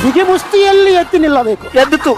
ಬಿಗಿ ಮುಷ್ಟಿಯಲ್ಲಿ ಎತ್ತಿ ನಿಲ್ಲಬೇಕು. ಎದ್ದಿತ್ತು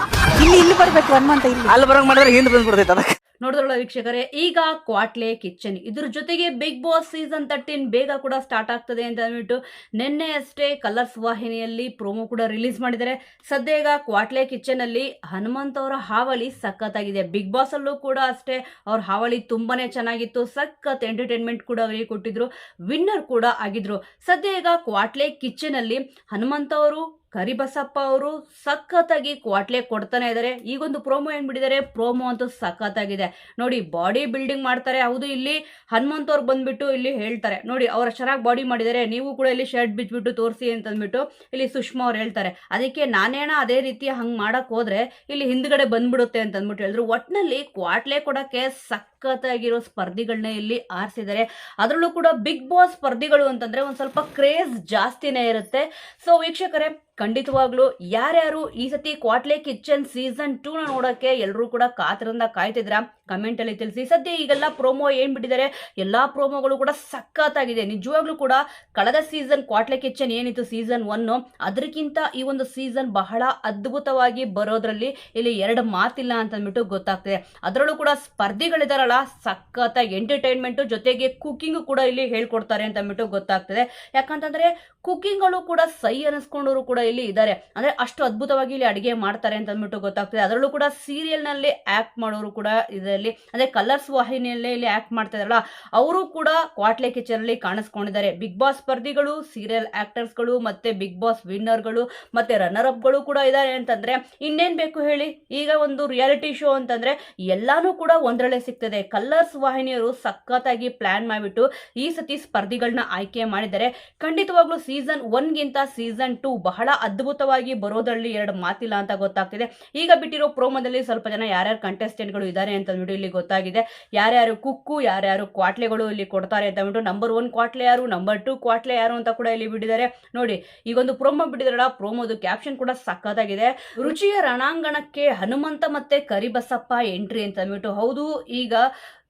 ಇಲ್ಲಿ ಬರ್ಬೇಕು ಹನುಮಂತ, ಇಲ್ಲಿ ಅಲ್ಲಿ ಬರಂಗ್ ಮಾಡಿದ್ರೆ ಹಿಂದೆ ಬಂದ್ಬಿಡ್ತೈತೆ ಅದಕ್ಕೆ. ನೋಡಿದ್ರಲ್ಲ ವೀಕ್ಷಕರೇ, ಈಗ ಕ್ವಾಟ್ಲೆ ಕಿಚನ್ ಇದ್ರ ಜೊತೆಗೆ ಬಿಗ್ ಬಾಸ್ ಸೀಸನ್ 13 ಬೇಗ ಕೂಡ ಸ್ಟಾರ್ಟ್ ಆಗ್ತದೆ ಅಂತ ಅಂದ್ಬಿಟ್ಟು ನಿನ್ನೆ ಅಷ್ಟೇ ಕಲರ್ಸ್ ವಾಹಿನಿಯಲ್ಲಿ ಪ್ರೋಮೋ ಕೂಡ ರಿಲೀಸ್ ಮಾಡಿದ್ದಾರೆ. ಸದ್ಯ ಈಗ ಕ್ವಾಟ್ಲೆ ಕಿಚನ್ ಅಲ್ಲಿ ಹನುಮಂತ್ ಅವರ ಹಾವಳಿ ಸಖತ್ತಾಗಿದೆ. ಬಿಗ್ ಬಾಸ್ ಅಲ್ಲೂ ಕೂಡ ಅಷ್ಟೇ ಅವ್ರ ಹಾವಳಿ ತುಂಬಾನೇ ಚೆನ್ನಾಗಿತ್ತು. ಸಖತ್ ಎಂಟರ್ಟೈನ್ಮೆಂಟ್ ಕೂಡ ಅವರಿಗೆ ಕೊಟ್ಟಿದ್ರು, ವಿನ್ನರ್ ಕೂಡ ಆಗಿದ್ರು. ಸದ್ಯ ಈಗ ಕ್ವಾಟ್ಲೆ ಕಿಚನ್ ಅಲ್ಲಿ ಹನುಮಂತ್ ಅವರು, ಕರಿಬಸಪ್ಪ ಅವರು ಸಖತ್ತಾಗಿ ಕ್ವಾಟ್ಲೆ ಕೊಡ್ತಾನೆ ಇದ್ದಾರೆ. ಈಗೊಂದು ಪ್ರೋಮೋ ಏನ್ ಬಿಟ್ಟಿದ್ದಾರೆ, ಪ್ರೋಮೋ ಅಂತೂ ಸಖತ್ತಾಗಿದೆ ನೋಡಿ. ಬಾಡಿ ಬಿಲ್ಡಿಂಗ್ ಮಾಡ್ತಾರೆ. ಹೌದು, ಇಲ್ಲಿ ಹನುಮಂತ್ ಅವ್ರು ಬಂದ್ಬಿಟ್ಟು ಇಲ್ಲಿ ಹೇಳ್ತಾರೆ ನೋಡಿ, ಅವ್ರ ಚೆನ್ನಾಗಿ ಬಾಡಿ ಮಾಡಿದ್ದಾರೆ, ನೀವು ಕೂಡ ಇಲ್ಲಿ ಶರ್ಟ್ ಬಿಚ್ಬಿಟ್ಟು ತೋರಿಸಿ ಅಂತಂದ್ಬಿಟ್ಟು ಇಲ್ಲಿ ಸುಷ್ಮಾ ಅವ್ರು ಹೇಳ್ತಾರೆ. ಅದಕ್ಕೆ ನಾನೇನ ಅದೇ ರೀತಿ ಹಂಗ್ ಮಾಡಕ್ ಹೋದ್ರೆ ಇಲ್ಲಿ ಹಿಂದ್ಗಡೆ ಬಂದ್ಬಿಡುತ್ತೆ ಅಂತ ಅಂದ್ಬಿಟ್ಟು ಹೇಳಿದ್ರು. ಒಟ್ನಲ್ಲಿ ಕ್ವಾಟ್ಲೆ ಕೊಡಕ್ಕೆ ಸಖತ್ತಾಗಿರೋ ಸ್ಪರ್ಧಿಗಳನ್ನ ಇಲ್ಲಿ ಆರಿಸಿದ್ದಾರೆ. ಅದರಲ್ಲೂ ಕೂಡ ಬಿಗ್ ಬಾಸ್ ಸ್ಪರ್ಧಿಗಳು ಅಂತಂದ್ರೆ ಒಂದ್ ಸ್ವಲ್ಪ ಕ್ರೇಜ್ ಜಾಸ್ತಿನೇ ಇರುತ್ತೆ. ಸೊ ವೀಕ್ಷಕರೇ, ಖಂಡಿತವಾಗ್ಲೂ ಯಾರ್ಯಾರು ಈ ಸತಿ ಕ್ವಾಟ್ಲೆ ಕಿಚನ್ ಸೀಸನ್ 2 ನೋಡಕ್ಕೆ ಎಲ್ಲರೂ ಕೂಡ ಕಾತರದಿಂದ ಕಾಯ್ತಿದ್ರ ಕಮೆಂಟ್ ಅಲ್ಲಿ ತಿಳಿಸಿ. ಸದ್ಯ ಈಗೆಲ್ಲ ಪ್ರೋಮೋ ಏನ್ ಬಿಟ್ಟಿದ್ದಾರೆ, ಎಲ್ಲಾ ಪ್ರೋಮೋಗಳು ಕೂಡ ಸಖತ್ತಾಗಿದೆ. ನಿಜವಾಗ್ಲೂ ಕೂಡ ಕಳೆದ ಸೀಸನ್ ಕ್ವಾಟ್ಲೆ ಕಿಚನ್ ಏನಿತ್ತು ಸೀಸನ್ 1, ಅದಕ್ಕಿಂತ ಈ ಒಂದು ಸೀಸನ್ ಬಹಳ ಅದ್ಭುತವಾಗಿ ಬರೋದ್ರಲ್ಲಿ ಇಲ್ಲಿ ಎರಡು ಮಾತಿಲ್ಲ ಅಂತ ಅಂದ್ಬಿಟ್ಟು ಗೊತ್ತಾಗ್ತದೆ. ಅದರಲ್ಲೂ ಕೂಡ ಸ್ಪರ್ಧಿಗಳಿದಾರಲ್ಲ, ಸಖತ್ತಾಗಿ ಎಂಟರ್ಟೈನ್ಮೆಂಟ್ ಜೊತೆಗೆ ಕುಕಿಂಗ್ ಕೂಡ ಇಲ್ಲಿ ಹೇಳ್ಕೊಡ್ತಾರೆ ಅಂತ ಅಂದ್ಬಿಟ್ಟು ಗೊತ್ತಾಗ್ತದೆ. ಯಾಕಂತಂದ್ರೆ ಕುಕಿಂಗ್ ಗಳು ಕೂಡ ಸೈ ಅನಿಸ್ಕೊಂಡವರು ಕೂಡ ಇಲ್ಲಿ ಇದ್ದಾರೆ. ಅಂದ್ರೆ ಅಷ್ಟು ಅದ್ಭುತವಾಗಿ ಇಲ್ಲಿ ಅಡಿಗೆ ಮಾಡ್ತಾರೆ ಅಂತ ಅಂದ್ಬಿಟ್ಟು ಗೊತ್ತಾಗ್ತದೆ. ಅದರಲ್ಲೂ ಕೂಡ ಸೀರಿಯಲ್ ನಲ್ಲಿ ಆಕ್ಟ್ ಮಾಡೋರು ಕೂಡ ಇದರಲ್ಲಿ, ಅಂದ್ರೆ ಕಲರ್ಸ್ ವಾಹಿನಿಯಲ್ಲೇ ಇಲ್ಲಿ ಆಕ್ಟ್ ಮಾಡ್ತಾ ಇದಾರಲ್ಲ, ಅವರು ಕೂಡ ಕ್ವಾಟ್ಲೆ ಕಿಚನ್ ಅಲ್ಲಿ ಕಾಣಿಸ್ಕೊಂಡಿದ್ದಾರೆ. ಬಿಗ್ ಬಾಸ್ ಸ್ಪರ್ಧಿಗಳು, ಸೀರಿಯಲ್ ಆಕ್ಟರ್ಸ್ ಗಳು, ಮತ್ತೆ ಬಿಗ್ ಬಾಸ್ ವಿನ್ನರ್ ಗಳು, ಮತ್ತೆ ರನ್ನರ್ ಅಪ್ ಗಳು ಕೂಡ ಇದ್ದಾರೆ. ಅಂತಂದ್ರೆ ಇನ್ನೇನ್ ಬೇಕು ಹೇಳಿ, ಈಗ ಒಂದು ರಿಯಾಲಿಟಿ ಶೋ ಅಂತಂದ್ರೆ ಎಲ್ಲಾನು ಕೂಡ ಒಂದ್ರಲ್ಲೇ ಸಿಗ್ತದೆ. ಕಲರ್ಸ್ ವಾಹಿನಿಯವರು ಸಖತ್ತಾಗಿ ಪ್ಲಾನ್ ಮಾಡಿಬಿಟ್ಟು ಈ ಸತಿ ಸ್ಪರ್ಧಿಗಳನ್ನ ಆಯ್ಕೆ ಮಾಡಿದ್ದಾರೆ. ಖಂಡಿತವಾಗ್ಲೂ ಸೀಸನ್ 1 ಗಿಂತ ಸೀಸನ್ 2 ಬಹಳ ಅದ್ಭುತವಾಗಿ ಬರೋದ್ರಲ್ಲಿ ಎರಡು ಮಾತಿಲ್ಲ ಅಂತ ಗೊತ್ತಾಗ್ತಿದೆ. ಈಗ ಬಿಟ್ಟಿರೋ ಪ್ರೋಮೋದಲ್ಲಿ ಸ್ವಲ್ಪ ಜನ ಯಾರ್ಯಾರು ಕಂಟೆಸ್ಟೆಂಟ್ ಗಳು ಇದ್ದಾರೆ ಅಂತ ಅಂದ್ಬಿಟ್ಟು ಇಲ್ಲಿ ಗೊತ್ತಾಗಿದೆ. ಯಾರ್ಯಾರು ಕುಕ್ಕು, ಯಾರ್ಯಾರು ಕ್ವಾಟ್ಲೆಗಳು ಇಲ್ಲಿ ಕೊಡ್ತಾರೆ ಅಂತ ಅಂದ್ಬಿಟ್ಟು. ನಂಬರ್ 1 ಕ್ವಾಟ್ಲೆ ಯಾರು, ನಂಬರ್ 2 ಕ್ವಾಟ್ಲೆ ಯಾರು ಅಂತ ಕೂಡ ಇಲ್ಲಿ ಬಿಟ್ಟಿದ್ದಾರೆ ನೋಡಿ. ಈಗೊಂದು ಪ್ರೋಮೋ ಬಿಟ್ಟಿದಾರಲ್ಲ, ಪ್ರೋಮೋದು ಕ್ಯಾಪ್ಷನ್ ಕೂಡ ಸಖತ್ತಾಗಿದೆ. ರುಚಿಯ ರಣಾಂಗಣಕ್ಕೆ ಹನುಮಂತ ಮತ್ತೆ ಕರಿಬಸಪ್ಪ ಎಂಟ್ರಿ ಅಂತ ಅಂದ್ಬಿಟ್ಟು. ಹೌದು, ಈಗ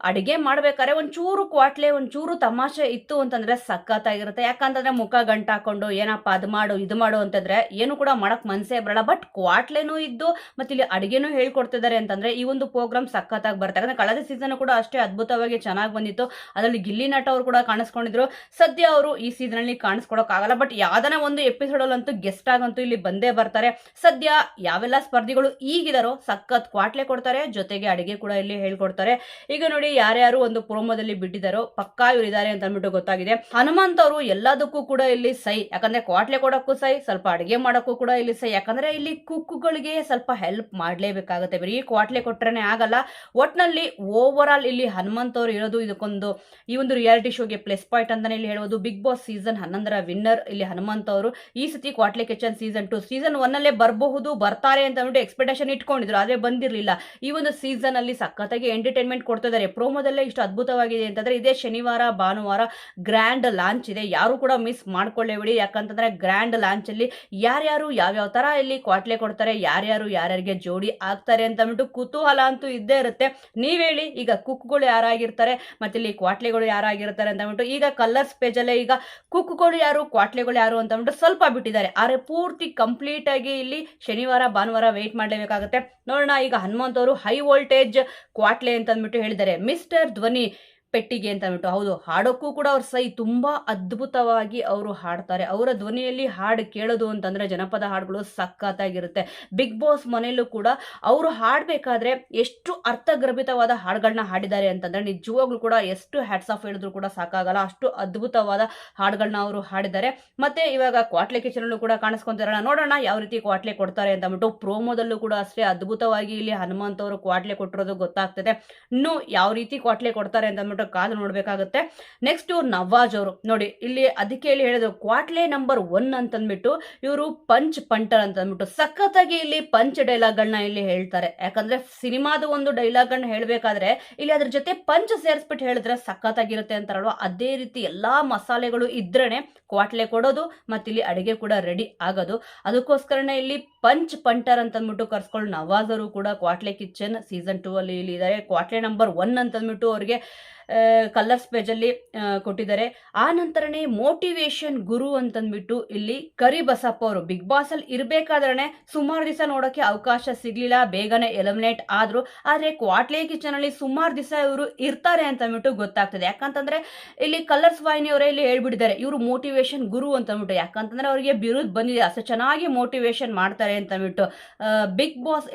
ಅಡಿಗೆ ಮಾಡ್ಬೇಕಾದ್ರೆ ಒಂಚೂರು ಕ್ವಾಟ್ಲೆ, ಒಂಚೂರು ತಮಾಷೆ ಇತ್ತು ಅಂತಂದ್ರೆ ಸಖತ್ತಾಗಿರುತ್ತೆ. ಯಾಕಂತಂದ್ರೆ ಮುಖ ಗಂಟಾಕೊಂಡು ಏನಪ್ಪ ಅದು ಮಾಡು ಇದು ಮಾಡು ಅಂತಂದ್ರೆ ಏನು ಕೂಡ ಮಾಡಕ್ ಮನ್ಸೇ ಬರಲ್ಲ. ಬಟ್ ಕ್ವಾಟ್ಲೆನೂ ಇದ್ದು ಮತ್ತೆ ಇಲ್ಲಿ ಅಡಿಗೆನೂ ಹೇಳ್ಕೊಡ್ತಿದ್ದಾರೆ ಅಂತಂದ್ರೆ ಈ ಒಂದು ಪ್ರೋಗ್ರಾಮ್ ಸಖತ್ತಾಗಿ ಬರುತ್ತೆ. ಯಾಕಂದ್ರೆ ಕಳೆದ ಸೀಸನ್ ಕೂಡ ಅಷ್ಟೇ ಅದ್ಭುತವಾಗಿ ಚೆನ್ನಾಗಿ ಬಂದಿತ್ತು. ಅದರಲ್ಲಿ ಗಿಲ್ಲಿ ನಟ ಅವರು ಕೂಡ ಕಾಣಿಸ್ಕೊಂಡಿದ್ರು. ಸದ್ಯ ಅವರು ಈ ಸೀಸನ್ ಅಲ್ಲಿ ಕಾಣಿಸ್ಕೊಡಕ್ ಆಗಲ್ಲ, ಬಟ್ ಯಾವ್ದನ ಒಂದು ಎಪಿಸೋಡ್ ಅಲ್ಲಂತೂ ಗೆಸ್ಟ್ ಆಗಂತೂ ಇಲ್ಲಿ ಬಂದೇ ಬರ್ತಾರೆ. ಸದ್ಯ ಯಾವೆಲ್ಲ ಸ್ಪರ್ಧಿಗಳು ಈಗಿದಾರೋ ಸಖತ್ ಕ್ವಾಟ್ಲೆ ಕೊಡ್ತಾರೆ, ಜೊತೆಗೆ ಅಡಿಗೆ ಕೂಡ ಇಲ್ಲಿ ಹೇಳ್ಕೊಡ್ತಾರೆ. ಈಗ ನೋಡಿ, ಯಾರ್ಯಾರು ಒಂದು ಪ್ರೋಮೋದಲ್ಲಿ ಬಿಟ್ಟಿದ್ದಾರೋ ಪಕ್ಕಾ ಇವ್ರು ಇದ್ದಾರೆ ಅಂತ ಅಂದ್ಬಿಟ್ಟು ಗೊತ್ತಾಗಿದೆ. ಹನುಮಂತ್ ಅವರು ಎಲ್ಲದಕ್ಕೂ ಕೂಡ ಇಲ್ಲಿ ಸೈ. ಯಾಕಂದ್ರೆ ಕ್ವಾಟ್ಲೆ ಕೊಡಕ್ಕೂ ಸೈ, ಸ್ವಲ್ಪ ಅಡಿಗೆ ಮಾಡಕ್ಕೂ ಕೂಡ ಇಲ್ಲಿ ಸೈ. ಯಾಕಂದ್ರೆ ಇಲ್ಲಿ ಕುಕ್ಗಳಿಗೆ ಸ್ವಲ್ಪ ಹೆಲ್ಪ್ ಮಾಡ್ಲೇಬೇಕಾಗುತ್ತೆ, ಬರೀ ಕ್ವಾಟ್ಲೆ ಕೊಟ್ರೇನೆ ಆಗಲ್ಲ. ಒಟ್ನಲ್ಲಿ ಓವರ್ ಆಲ್ ಇಲ್ಲಿ ಹನುಮಂತ್ ಅವರು ಇರೋದು ಇದಕ್ಕೊಂದು ಈ ಒಂದು ರಿಯಾಲಿಟಿ ಶೋಗೆ ಪ್ಲಸ್ ಪಾಯಿಂಟ್ ಅಂತಾನೆ ಇಲ್ಲಿ ಹೇಳ್ಬೋದು. ಬಿಗ್ ಬಾಸ್ ಸೀಸನ್ 11 ವಿನ್ನರ್ ಇಲ್ಲಿ ಹನುಮಂತ್ ಅವರು. ಈ ಸತಿ ಕ್ವಾಟ್ಲೆ ಕಿಚನ್ ಸೀಸನ್ 2 ಸೀಸನ್ 1 ಅಲ್ಲೇ ಬರಬಹುದು, ಬರ್ತಾರೆ ಅಂತ ಅಂದ್ಬಿಟ್ಟು ಎಕ್ಸ್ಪೆಕ್ಟೇಷನ್ ಇಟ್ಕೊಂಡಿದ್ರು, ಆದ್ರೆ ಬಂದಿರಲಿಲ್ಲ. ಈ ಒಂದು ಸೀಸನ್ ಅಲ್ಲಿ ಸಖತ್ತಾಗಿ ಎಂಟರ್ಟೈನ್ಮೆಂಟ್ ಕೊಡ್ತಿದ್ದಾರೆ. ಪ್ರೋಮೋದಲ್ಲೇ ಇಷ್ಟು ಅದ್ಭುತವಾಗಿದೆ ಅಂತಂದ್ರೆ ಇದೇ ಶನಿವಾರ ಭಾನುವಾರ ಗ್ರ್ಯಾಂಡ್ ಲಾಂಚ್ ಇದೆ. ಯಾರು ಕೂಡ ಮಿಸ್ ಮಾಡ್ಕೊಳ್ಳೇಬಿಡಿ. ಯಾಕಂತಂದ್ರೆ ಗ್ರ್ಯಾಂಡ್ ಲಾಂಚ್ ಅಲ್ಲಿ ಯಾರ್ಯಾರು ಯಾವ್ಯಾವ ತರ ಇಲ್ಲಿ ಕ್ವಾಟ್ಲೆ ಕೊಡ್ತಾರೆ, ಯಾರ್ಯಾರು ಯಾರ್ಯಾರಿಗೆ ಜೋಡಿ ಆಗ್ತಾರೆ ಅಂತ ಅಂದ್ಬಿಟ್ಟು ಕುತೂಹಲ ಅಂತೂ ಇದ್ದೇ ಇರುತ್ತೆ. ನೀವ್ ಹೇಳಿ, ಈಗ ಕುಕ್ಗಳು ಯಾರಾಗಿರ್ತಾರೆ ಮತ್ತೆ ಇಲ್ಲಿ ಕ್ವಾಟ್ಲೆಗಳು ಯಾರಾಗಿರ್ತಾರೆ ಅಂತ ಅಂದ್ಬಿಟ್ಟು. ಈಗ ಕಲರ್ಸ್ ಪೇಜ್ ಅಲ್ಲೇ ಈಗ ಕುಕ್ಗಳು ಯಾರು, ಕ್ವಾಟ್ಲೆಗಳು ಯಾರು ಅಂತ ಅಂದ್ಬಿಟ್ಟು ಸ್ವಲ್ಪ ಬಿಟ್ಟಿದ್ದಾರೆ. ಆದ್ರೆ ಪೂರ್ತಿ ಕಂಪ್ಲೀಟ್ ಆಗಿ ಇಲ್ಲಿ ಶನಿವಾರ ಭಾನುವಾರ ವೇಟ್ ಮಾಡ್ಲೇಬೇಕಾಗುತ್ತೆ. ನೋಡೋಣ. ಈಗ ಹನುಮಂತ್ ಅವರು ಹೈ ವೋಲ್ಟೇಜ್ ಕ್ವಾಟ್ಲೆ ಅಂತ ಅಂದ್ಬಿಟ್ಟು ಹೇಳಿದ್ದಾರೆ. ಮಿಸ್ಟರ್ ಧ್ವನಿ ಪೆಟ್ಟಿಗೆ ಅಂತ ಅಂದ್ಬಿಟ್ಟು. ಹೌದು, ಹಾಡೋಕ್ಕೂ ಕೂಡ ಅವ್ರ ಸೈ ತುಂಬಾ ಅದ್ಭುತವಾಗಿ ಅವರು ಹಾಡ್ತಾರೆ. ಅವರ ಧ್ವನಿಯಲ್ಲಿ ಹಾಡು ಕೇಳೋದು ಅಂತಂದ್ರೆ ಜನಪದ ಹಾಡುಗಳು ಸಖತ್ತಾಗಿರುತ್ತೆ. ಬಿಗ್ ಬಾಸ್ ಮನೆಯಲ್ಲೂ ಕೂಡ ಅವರು ಹಾಡ್ಬೇಕಾದ್ರೆ ಎಷ್ಟು ಅರ್ಥಗರ್ಭಿತವಾದ ಹಾಡುಗಳನ್ನ ಹಾಡಿದ್ದಾರೆ ಅಂತಂದ್ರೆ ನಿಜವಾಗ್ಲೂ ಕೂಡ ಎಷ್ಟು ಹ್ಯಾಟ್ಸ್ ಆಫ್ ಹೇಳಿದ್ರು ಕೂಡ ಸಾಕಾಗಲ್ಲ, ಅಷ್ಟು ಅದ್ಭುತವಾದ ಹಾಡುಗಳನ್ನ ಅವರು ಹಾಡಿದ್ದಾರೆ. ಮತ್ತೆ ಇವಾಗ ಕ್ವಾಟ್ಲೆ ಕಿಚನ್ ಕೂಡ ಕಾಣಿಸ್ಕೊಂತಾರಲ್ಲ, ನೋಡೋಣ ಯಾವ ರೀತಿ ಕ್ವಾಟ್ಲೆ ಕೊಡ್ತಾರೆ ಅಂತ ಅಂದ್ಬಿಟ್ಟು. ಪ್ರೋಮೋದಲ್ಲೂ ಕೂಡ ಅಷ್ಟೇ ಅದ್ಭುತವಾಗಿ ಇಲ್ಲಿ ಹನುಮಂತ್ ಅವರು ಕ್ವಾಟ್ಲೆ ಕೊಟ್ಟಿರೋದು ಗೊತ್ತಾಗ್ತದೆ. ಇನ್ನು ಯಾವ ರೀತಿ ಕ್ವಾಟ್ಲೆ ಕೊಡ್ತಾರೆ ಅಂತ ಅಂದ್ಬಿಟ್ಟು ಕಾದು ನೋಡ್ಬೇಕಾಗುತ್ತೆ. ನೆಕ್ಸ್ಟ್ ನವಾಜ್ ಅವರು ನೋಡಿ, ಇಲ್ಲಿ ಅದಕ್ಕೆ ಹೇಳಿ ಹೇಳಿದ್ರು ಕ್ವಾಟ್ಲೆ ನಂಬರ್ 1 ಅಂತಂದ್ಬಿಟ್ಟು. ಇವರು ಪಂಚ್ ಪಂಟರ್ ಅಂತ ಅಂದ್ಬಿಟ್ಟು ಸಖತ್ತಾಗಿ ಇಲ್ಲಿ ಪಂಚ್ ಡೈಲಾಗ್ ಗಳನ್ನ ಇಲ್ಲಿ ಹೇಳ್ತಾರೆ. ಯಾಕಂದ್ರೆ ಸಿನಿಮಾದ ಒಂದು ಡೈಲಾಗ್ ಗಳನ್ನ ಹೇಳ್ಬೇಕಾದ್ರೆ ಇಲ್ಲಿ ಅದ್ರ ಜೊತೆ ಪಂಚ್ ಸೇರಿಸ್ಬಿಟ್ಟು ಹೇಳಿದ್ರೆ ಸಖತ್ತಾಗಿರುತ್ತೆ ಅಂತಾರಲ್ವಾ, ಅದೇ ರೀತಿ ಎಲ್ಲಾ ಮಸಾಲೆಗಳು ಇದ್ರೇನೆ ಕ್ವಾಟ್ಲೆ ಕೊಡೋದು ಮತ್ತೆ ಇಲ್ಲಿ ಅಡಿಗೆ ಕೂಡ ರೆಡಿ ಆಗೋದು. ಅದಕ್ಕೋಸ್ಕರನೇ ಇಲ್ಲಿ ಪಂಚ್ ಪಂಟರ್ ಅಂತ ಅಂದ್ಬಿಟ್ಟು ಕರ್ಸ್ಕೊಂಡು ನವಾಜ್ ಅವರು ಕೂಡ ಕ್ವಾಟ್ಲೆ ಕಿಚನ್ ಸೀಸನ್ 2 ಅಲ್ಲಿ ಇಲ್ಲಿ ಇದ್ದಾರೆ. ಕ್ವಾಟ್ಲೆ ನಂಬರ್ 1 ಅಂತ ಅಂದ್ಬಿಟ್ಟು ಅವ್ರಿಗೆ ಕಲರ್ಸ್ ಪೇಜಲ್ಲಿ ಕೊಟ್ಟಿದ್ದಾರೆ. ಆ ನಂತರನೇ ಮೋಟಿವೇಶನ್ ಗುರು ಅಂತಂದ್ಬಿಟ್ಟು ಇಲ್ಲಿ ಕರಿಬಸಪ್ಪ ಅವರು ಬಿಗ್ ಬಾಸ್ ಅಲ್ಲಿ ಇರಬೇಕಾದ್ರೆ ಸುಮಾರು ದಿವಸ ನೋಡೋಕೆ ಅವಕಾಶ ಸಿಗ್ಲಿಲ್ಲ, ಬೇಗನೆ ಎಲಿಮಿನೇಟ್ ಆದ್ರು. ಆದ್ರೆ ಕ್ವಾಟ್ಲೆ ಕಿಚನ್ ಅಲ್ಲಿ ಸುಮಾರು ದಿವಸ ಇವರು ಇರ್ತಾರೆ ಅಂತ ಅಂದ್ಬಿಟ್ಟು ಗೊತ್ತಾಗ್ತದೆ. ಯಾಕಂತಂದ್ರೆ ಇಲ್ಲಿ ಕಲರ್ಸ್ ವಾಹಿನಿಯವರೇ ಇಲ್ಲಿ ಹೇಳ್ಬಿಟ್ಟಿದ್ದಾರೆ ಇವರು ಮೋಟಿವೇಶನ್ ಗುರು ಅಂತ ಅಂದ್ಬಿಟ್ಟು. ಯಾಕಂತಂದ್ರೆ ಅವರಿಗೆ ಬಿರುದು ಬಂದಿದೆ, ಅಷ್ಟು ಚೆನ್ನಾಗಿ ಮೋಟಿವೇಶನ್ ಮಾಡ್ತಾರೆ ಅಂತ ಅಂದ್ಬಿಟ್ಟು. ಬಿಗ್ ಬಾಸ್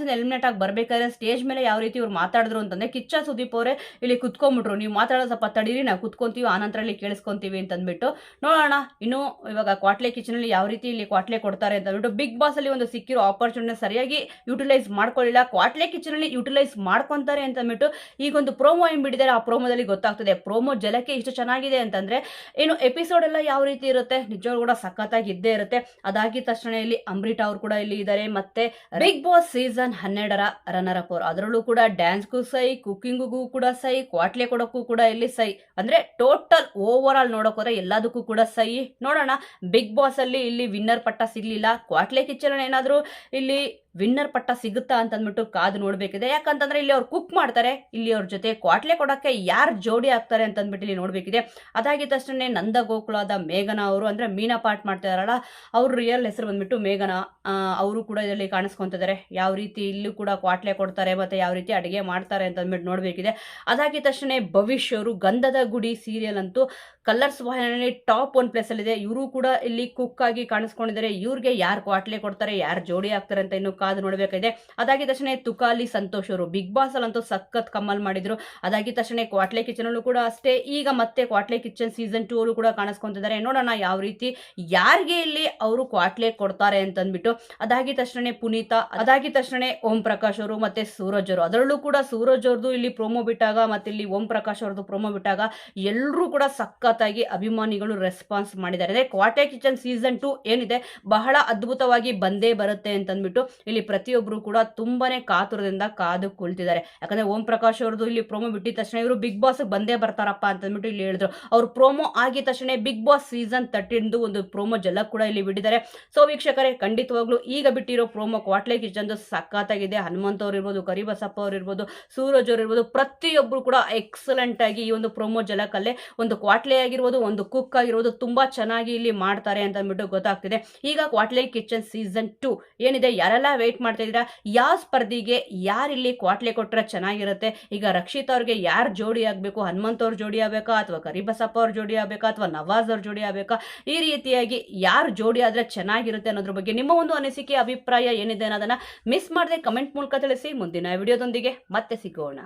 ಇಂದ ಎಲಿಮಿನೇಟ್ ಆಗಿ ಬರ್ಬೇಕಾದ್ರೆ ಸ್ಟೇಜ್ ಮೇಲೆ ಯಾವ ರೀತಿ ಇವ್ರು ಮಾತಾಡಿದ್ರು ಅಂತಂದ್ರೆ ಕಿಚ್ಚ ಸುದೀಪ್ ಅವರೇ ಇಲ್ಲಿ ಕುತ್ಕೊಂಡ್ಬಿಟ್ರು, ನೀವು ಮಾತಾಡೋ ಸ್ವಲ್ಪ ತಡೀರಿ, ನಾವು ಕುತ್ಕೊಂತೀವಿ, ಆನಂತರ ಇಲ್ಲಿ ಕೇಳಿಸ್ಕೊಂತೀವಿ ಅಂತ ಅಂದ್ಬಿಟ್ಟು. ನೋಡೋಣ ಇನ್ನು ಇವಾಗ ಕ್ವಾಟ್ಲೆ ಕಿಚನ್ ಅಲ್ಲಿ ಯಾವ ರೀತಿ ಇಲ್ಲಿ ಕ್ವಾಟ್ಲೆ ಕೊಡ್ತಾರೆ ಅಂತ ಅಂದ್ಬಿಟ್ಟು. ಬಿಗ್ ಬಾಸ್ ಅಲ್ಲಿ ಒಂದು ಸಿಕ್ಕಿರೋ ಆಪರ್ಚುನಿಟಿ ಸರಿಯಾಗಿ ಯುಟಿಲೈಸ್ ಮಾಡ್ಕೊಳ್ಳಿಲ್ಲ, ಕ್ವಾಟ್ಲೆ ಕಿಚನ್ ಅಲ್ಲಿ ಯುಟಿಲೈಸ್ ಮಾಡ್ಕೊಂತಾರೆ ಅಂತ ಅಂದ್ಬಿಟ್ಟು ಈಗೊಂದು ಪ್ರೋಮೋ ಬಿಟ್ಟಿದ್ದಾರೆ. ಆ ಪ್ರೋಮೋದಲ್ಲಿ ಗೊತ್ತಾಗ್ತದೆ ಪ್ರೋಮೋ ಜಲಕ್ಕೆ ಇಷ್ಟು ಚೆನ್ನಾಗಿದೆ ಅಂತಂದ್ರೆ ಏನು ಎಪಿಸೋಡ್ ಎಲ್ಲ ಯಾವ ರೀತಿ ಇರುತ್ತೆ, ನಿಜವಾಗ್ಲೂ ಕೂಡ ಸಖತ್ತಾಗಿ ಇದ್ದೇ ಇರುತ್ತೆ. ಅದಾಗಿದ ತಕ್ಷಣ ಇಲ್ಲಿ ಅಂಬರೀಟ್ ಅವರು ಕೂಡ ಇಲ್ಲಿ ಇದ್ದಾರೆ. ಮತ್ತೆ Bigg Boss season 12 runner up ಅವರು, ಅದರಲ್ಲೂ ಕೂಡ ಡ್ಯಾನ್ಸ್ಗೂ ಸೈ, ಕುಕಿಂಗ್ಗೂ ಕೂಡ ಸೈ, ಕ್ವಾಟ್ಲೆ ಕೊಡೋಕ್ಕೂ ಕೂಡ ಇಲ್ಲಿ ಸೈ, ಅಂದ್ರೆ ಟೋಟಲ್ ಓವರ್ ಆಲ್ ನೋಡಕ್ ಹೋದ್ರೆ ಎಲ್ಲದಕ್ಕೂ ಕೂಡ ಸೈ. ನೋಡೋಣ ಬಿಗ್ ಬಾಸ್ ಅಲ್ಲಿ ಇಲ್ಲಿ ವಿನ್ನರ್ ಪಟ್ಟ ಸಿಗ್ಲಿಲ್ಲ, ಕ್ವಾಟ್ಲೆ ಕಿಚನ್ ಏನಾದ್ರು ಇಲ್ಲಿ ವಿನ್ನರ್ ಪಟ್ಟ ಸಿಗುತ್ತಾ ಅಂತ ಅಂದ್ಬಿಟ್ಟು ಕಾದು ನೋಡ್ಬೇಕಿದೆ. ಯಾಕಂತಂದ್ರೆ ಇಲ್ಲಿ ಅವ್ರು ಕುಕ್ ಮಾಡ್ತಾರೆ, ಇಲ್ಲಿ ಅವ್ರ ಜೊತೆ ಕ್ವಾಟ್ಲೆ ಕೊಡಕ್ಕೆ ಯಾರು ಜೋಡಿ ಆಗ್ತಾರೆ ಅಂತ ಅಂದ್ಬಿಟ್ಟು ಇಲ್ಲಿ ನೋಡ್ಬೇಕಿದೆ. ಅದಾಗಿದ ತಕ್ಷಣ ನಂದ ಗೋಕುಲದ ಮೇಘನಾ ಅವರು, ಅಂದ್ರೆ ಮೀನಾ ಪಾಠ ಮಾಡ್ತಿದಾರಲ್ಲ, ಅವ್ರ ರಿಯಲ್ ಹೆಸರು ಬಂದ್ಬಿಟ್ಟು ಮೇಘನಾ, ಅವರು ಕೂಡ ಇದರಲ್ಲಿ ಕಾಣಿಸ್ಕೊಂತಿದ್ದಾರೆ. ಯಾವ ರೀತಿ ಇಲ್ಲೂ ಕೂಡ ಕ್ವಾಟ್ಲೆ ಕೊಡ್ತಾರೆ ಮತ್ತೆ ಯಾವ ರೀತಿ ಅಡಿಗೆ ಮಾಡ್ತಾರೆ ಅಂತ ಅಂದ್ಬಿಟ್ಟು ನೋಡ್ಬೇಕಿದೆ. ಅದಾಗಿದ ತಕ್ಷಣ ಭವಿಷ್ಯ ಅವರು ಗಂಧದ ಗುಡಿ ಸೀರಿಯಲ್ ಅಂತೂ ಕಲರ್ಸ್ ವಾಹಿನಿಯಲ್ಲಿ ಟಾಪ್ 1 ಪ್ಲೇಸ್ ಅಲ್ಲಿ ಇದೆ. ಇವರು ಕೂಡ ಇಲ್ಲಿ ಕುಕ್ ಆಗಿ ಕಾಣಿಸ್ಕೊಂಡಿದ್ದಾರೆ. ಇವ್ರಿಗೆ ಯಾರು ಕ್ವಾಟ್ಲೆ ಕೊಡ್ತಾರೆ, ಯಾರು ಜೋಡಿ ಆಗ್ತಾರೆ ಅಂತ ಇನ್ನು ಕಾದು ನೋಡಬೇಕಾಗಿದೆ. ಅದಾಗಿದ ತಕ್ಷಣ ತುಕಾಲಿ ಸಂತೋಷ್ ಅವರು ಬಿಗ್ ಬಾಸ್ ಅಲ್ಲಂತೂ ಸಖತ್ ಕಮ್ಮಲ್ ಮಾಡಿದ್ರು. ಅದಾಗಿದ ತಕ್ಷಣ ಕ್ವಾಟ್ಲೆ ಕಿಚನ್ ಅಲ್ಲೂ ಕೂಡ ಅಷ್ಟೇ, ಈಗ ಮತ್ತೆ ಕ್ವಾಟ್ಲೆ ಕಿಚನ್ ಸೀಸನ್ 2 ಅಲ್ಲೂ ಕೂಡ ಕಾಣಿಸ್ಕೊಂತಿದ್ದಾರೆ. ನೋಡೋಣ ಯಾವ ರೀತಿ ಯಾರಿಗೆ ಇಲ್ಲಿ ಅವರು ಕ್ವಾಟ್ಲೆ ಕೊಡ್ತಾರೆ ಅಂತ ಅಂದ್ಬಿಟ್ಟು. ಅದಾಗಿದ ತಕ್ಷಣ ಪುನೀತಾ, ಅದಾಗಿದ ತಕ್ಷಣ ಓಂ ಪ್ರಕಾಶ್ ಅವರು ಮತ್ತೆ ಸೂರಜ್ ಅವರು, ಅದರಲ್ಲೂ ಕೂಡ ಸೂರಜ್ ಅವ್ರದ್ದು ಇಲ್ಲಿ ಪ್ರೋಮೋ ಬಿಟ್ಟಾಗ ಮತ್ತೆ ಇಲ್ಲಿ ಓಂ ಪ್ರಕಾಶ್ ಅವ್ರದ್ದು ಪ್ರೋಮೋ ಬಿಟ್ಟಾಗ ಎಲ್ಲರೂ ಕೂಡ ಸಖತ್ತಾಗಿ ಅಭಿಮಾನಿಗಳು ರೆಸ್ಪಾನ್ಸ್ ಮಾಡಿದ್ದಾರೆ. ಅದೇ ಕ್ವಾಟ್ಲೆ ಕಿಚನ್ ಸೀಸನ್ 2 ಏನಿದೆ ಬಹಳ ಅದ್ಭುತವಾಗಿ ಬಂದೇ ಬರುತ್ತೆ ಅಂತ ಅಂದ್ಬಿಟ್ಟು ಇಲ್ಲಿ ಪ್ರತಿಯೊಬ್ಬರು ಕೂಡ ತುಂಬಾನೇ ಕಾತುರದಿಂದ ಕಾದು ಕುಳಿತಿದ್ದಾರೆ. ಯಾಕಂದ್ರೆ ಓಂ ಪ್ರಕಾಶ್ ಅವ್ರದ್ದು ಇಲ್ಲಿ ಪ್ರೋಮೋ ಬಿಟ್ಟಿದ ತಕ್ಷಣ ಇವರು ಬಿಗ್ ಬಾಸ್ ಬಂದೇ ಬರ್ತಾರಪ್ಪ ಅಂತ ಅಂದ್ಬಿಟ್ಟು ಇಲ್ಲಿ ಹೇಳಿದ್ರು. ಅವ್ರ ಪ್ರೋಮೋ ಆಗಿದ ತಕ್ಷಣ ಬಿಗ್ ಬಾಸ್ ಸೀಸನ್ 13 ಒಂದು ಪ್ರೋಮೋ ಜಲಕ್ ಕೂಡ ಇಲ್ಲಿ ಬಿಟ್ಟಿದ್ದಾರೆ. ಸೊ ವೀಕ್ಷಕರೇ, ಖಂಡಿತವಾಗ್ಲೂ ಈಗ ಬಿಟ್ಟಿರೋ ಪ್ರೋಮೋ ಕ್ವಾಟ್ಲೆ ಕಿಚನ್ ಸಖತ್ತಾಗಿದೆ. ಹನುಮಂತ್ ಅವ್ರು ಇರ್ಬೋದು, ಕರಿಬಸಪ್ಪ ಅವ್ರು ಇರ್ಬೋದು, ಸೂರಜ್ ಅವ್ರು ಇರ್ಬೋದು, ಪ್ರತಿಯೊಬ್ಬರು ಕೂಡ ಎಕ್ಸಲೆಂಟ್ ಆಗಿ ಈ ಒಂದು ಪ್ರೋಮೋ ಜಲಕಲ್ಲೇ ಒಂದು ಕ್ವಾಟ್ಲೆ ಆಗಿರ್ಬೋದು, ಒಂದು ಕುಕ್ ಆಗಿರ್ಬೋದು ತುಂಬಾ ಚೆನ್ನಾಗಿ ಇಲ್ಲಿ ಮಾಡ್ತಾರೆ ಅಂತ ಅಂದ್ಬಿಟ್ಟು ಗೊತ್ತಾಗ್ತಿದೆ. ಈಗ ಕ್ವಾಟ್ಲೆ ಕಿಚನ್ ಸೀಸನ್ 2 ಏನಿದೆ, ಯಾರೆಲ್ಲ ವೇಟ್ ಮಾಡ್ತಾ ಇದ್ದೀರಾ, ಯಾವ ಸ್ಪರ್ಧಿಗೆ ಯಾರಿಲ್ಲಿ ಕ್ವಾಟ್ಲೆ ಕೊಟ್ಟರೆ ಚೆನ್ನಾಗಿರುತ್ತೆ, ಈಗ ರಕ್ಷಿತ್ ಅವ್ರಿಗೆ ಯಾರು ಜೋಡಿ ಆಗಬೇಕು, ಹನುಮಂತ್ ಅವ್ರ ಜೋಡಿ ಆಗಬೇಕಾ ಅಥವಾ ಕರಿಬಸಪ್ಪ ಅವ್ರ ಜೋಡಿ ಆಗಬೇಕಾ ಅಥವಾ ನವಾಜ್ ಅವ್ರ ಜೋಡಿ ಆಗಬೇಕಾ, ಈ ರೀತಿಯಾಗಿ ಯಾರು ಜೋಡಿ ಆದ್ರೆ ಚೆನ್ನಾಗಿರುತ್ತೆ ಅನ್ನೋದ್ರ ಬಗ್ಗೆ ನಿಮ್ಮ ಒಂದು ಅನಿಸಿಕೆ ಅಭಿಪ್ರಾಯ ಏನಿದೆ ಅನ್ನೋದನ್ನ ಮಿಸ್ ಮಾಡದೆ ಕಮೆಂಟ್ ಮೂಲಕ ತಿಳಿಸಿ. ಮುಂದಿನ ವಿಡಿಯೋದೊಂದಿಗೆ ಮತ್ತೆ ಸಿಗೋಣ.